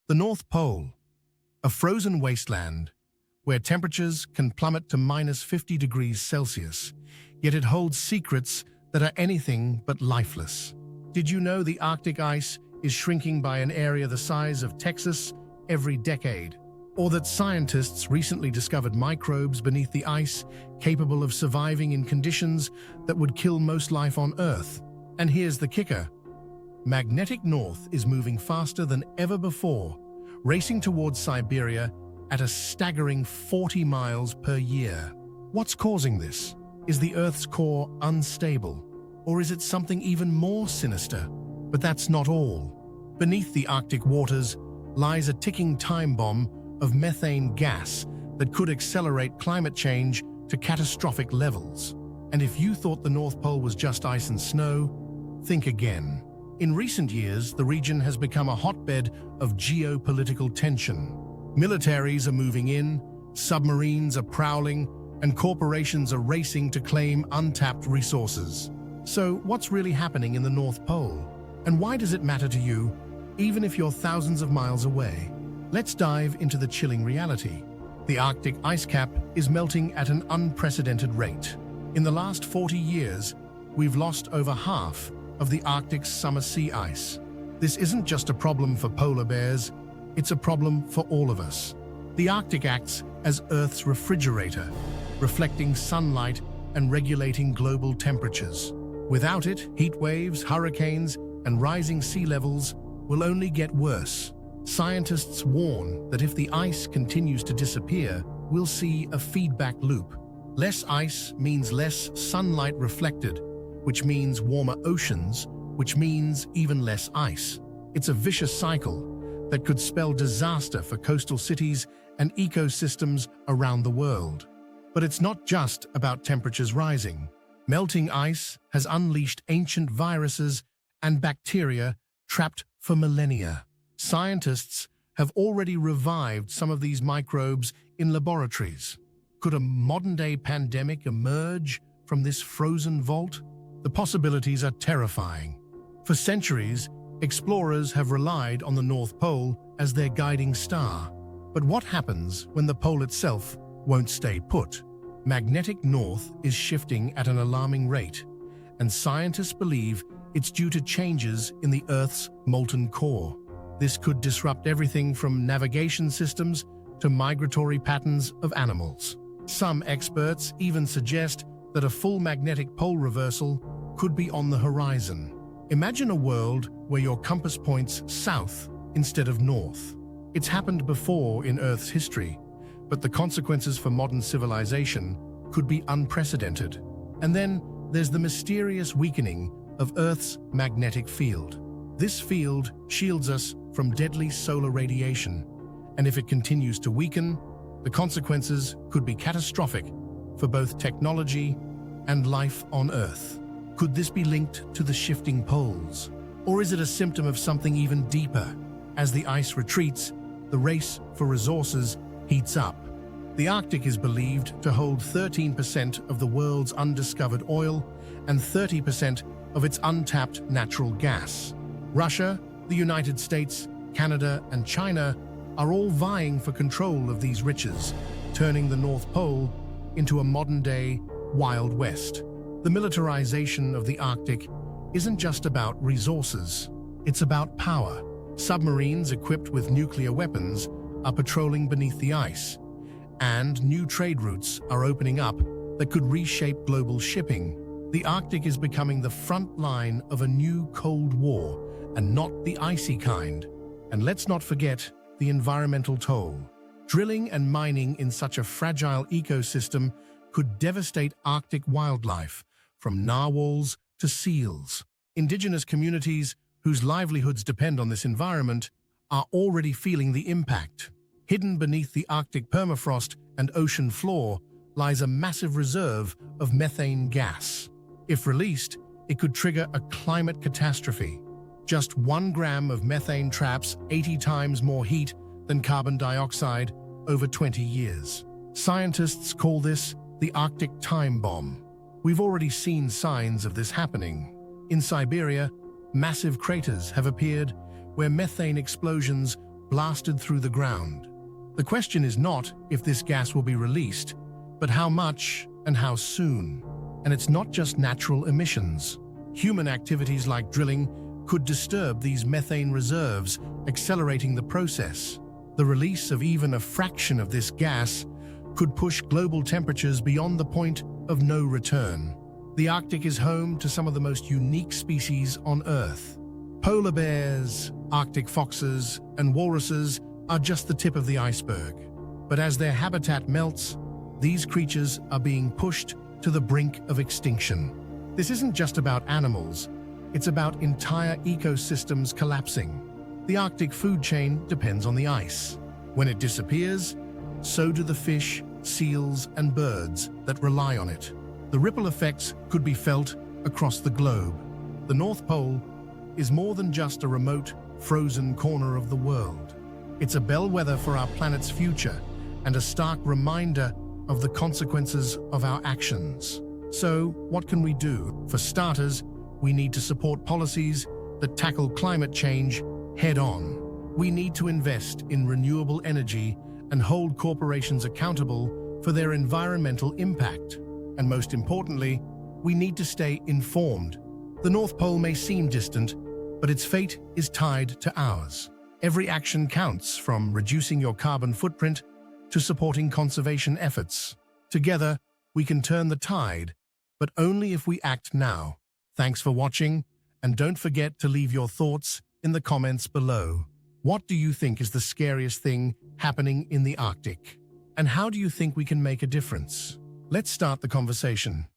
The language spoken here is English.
The North Pole, a frozen wasteland where temperatures can plummet to -50 degrees Celsius, yet it holds secrets that are anything but lifeless. Did you know the Arctic ice is shrinking by an area the size of Texas every decade? Or that scientists recently discovered microbes beneath the ice capable of surviving in conditions that would kill most life on Earth? And here's the kicker. Magnetic north is moving faster than ever before, racing towards Siberia at a staggering 40 miles per year. What's causing this? Is the Earth's core unstable? Or is it something even more sinister? But that's not all. Beneath the Arctic waters lies a ticking time bomb of methane gas that could accelerate climate change to catastrophic levels. And if you thought the North Pole was just ice and snow, think again. In recent years, the region has become a hotbed of geopolitical tension. Militaries are moving in, submarines are prowling, and corporations are racing to claim untapped resources. So what's really happening in the North Pole? And why does it matter to you, even if you're thousands of miles away? Let's dive into the chilling reality. The Arctic ice cap is melting at an unprecedented rate. In the last 40 years, we've lost over half of the Arctic's summer sea ice. This isn't just a problem for polar bears, it's a problem for all of us. The Arctic acts as Earth's refrigerator, reflecting sunlight and regulating global temperatures. Without it, heat waves, hurricanes, and rising sea levels will only get worse. Scientists warn that if the ice continues to disappear, we'll see a feedback loop. Less ice means less sunlight reflected, which means warmer oceans, which means even less ice. It's a vicious cycle that could spell disaster for coastal cities and ecosystems around the world. But it's not just about temperatures rising. Melting ice has unleashed ancient viruses and bacteria trapped for millennia. Scientists have already revived some of these microbes in laboratories. Could a modern-day pandemic emerge from this frozen vault? The possibilities are terrifying. For centuries, explorers have relied on the North Pole as their guiding star. But what happens when the pole itself won't stay put? Magnetic north is shifting at an alarming rate, and scientists believe it's due to changes in the Earth's molten core. This could disrupt everything from navigation systems to migratory patterns of animals. Some experts even suggest that a full magnetic pole reversal could be on the horizon. Imagine a world where your compass points south instead of north. It's happened before in Earth's history, but the consequences for modern civilization could be unprecedented. And then there's the mysterious weakening of Earth's magnetic field. This field shields us from deadly solar radiation, and if it continues to weaken, the consequences could be catastrophic for both technology and life on Earth. Could this be linked to the shifting poles? Or is it a symptom of something even deeper? As the ice retreats, the race for resources heats up. The Arctic is believed to hold 13% of the world's undiscovered oil and 30% of its untapped natural gas. Russia, the United States, Canada, and China are all vying for control of these riches, turning the North Pole into a modern-day Wild West. The militarization of the Arctic isn't just about resources, it's about power. Submarines equipped with nuclear weapons are patrolling beneath the ice, and new trade routes are opening up that could reshape global shipping. The Arctic is becoming the front line of a new Cold War, and not the icy kind. And let's not forget the environmental toll. Drilling and mining in such a fragile ecosystem could devastate Arctic wildlife, from narwhals to seals. Indigenous communities, whose livelihoods depend on this environment, are already feeling the impact. Hidden beneath the Arctic permafrost and ocean floor lies a massive reserve of methane gas. If released, it could trigger a climate catastrophe. Just 1 gram of methane traps 80 times more heat than carbon dioxide over 20 years. Scientists call this the Arctic time bomb. We've already seen signs of this happening. In Siberia, massive craters have appeared where methane explosions blasted through the ground. The question is not if this gas will be released, but how much and how soon. And it's not just natural emissions. Human activities like drilling could disturb these methane reserves, accelerating the process. The release of even a fraction of this gas could push global temperatures beyond the point of no return. The Arctic is home to some of the most unique species on Earth. Polar bears, Arctic foxes, and walruses are just the tip of the iceberg. But as their habitat melts, these creatures are being pushed to the brink of extinction. This isn't just about animals, it's about entire ecosystems collapsing. The Arctic food chain depends on the ice. When it disappears, so do the fish, seals, and birds that rely on it. The ripple effects could be felt across the globe. The North Pole is more than just a remote, frozen corner of the world. It's a bellwether for our planet's future and a stark reminder of the consequences of our actions. So, what can we do? For starters, we need to support policies that tackle climate change head-on. We need to invest in renewable energy and hold corporations accountable for their environmental impact. And most importantly, we need to stay informed. The North Pole may seem distant, but its fate is tied to ours. Every action counts, from reducing your carbon footprint to supporting conservation efforts. Together, we can turn the tide, but only if we act now. Thanks for watching, and don't forget to leave your thoughts in the comments below. What do you think is the scariest thing happening in the Arctic? And how do you think we can make a difference? Let's start the conversation.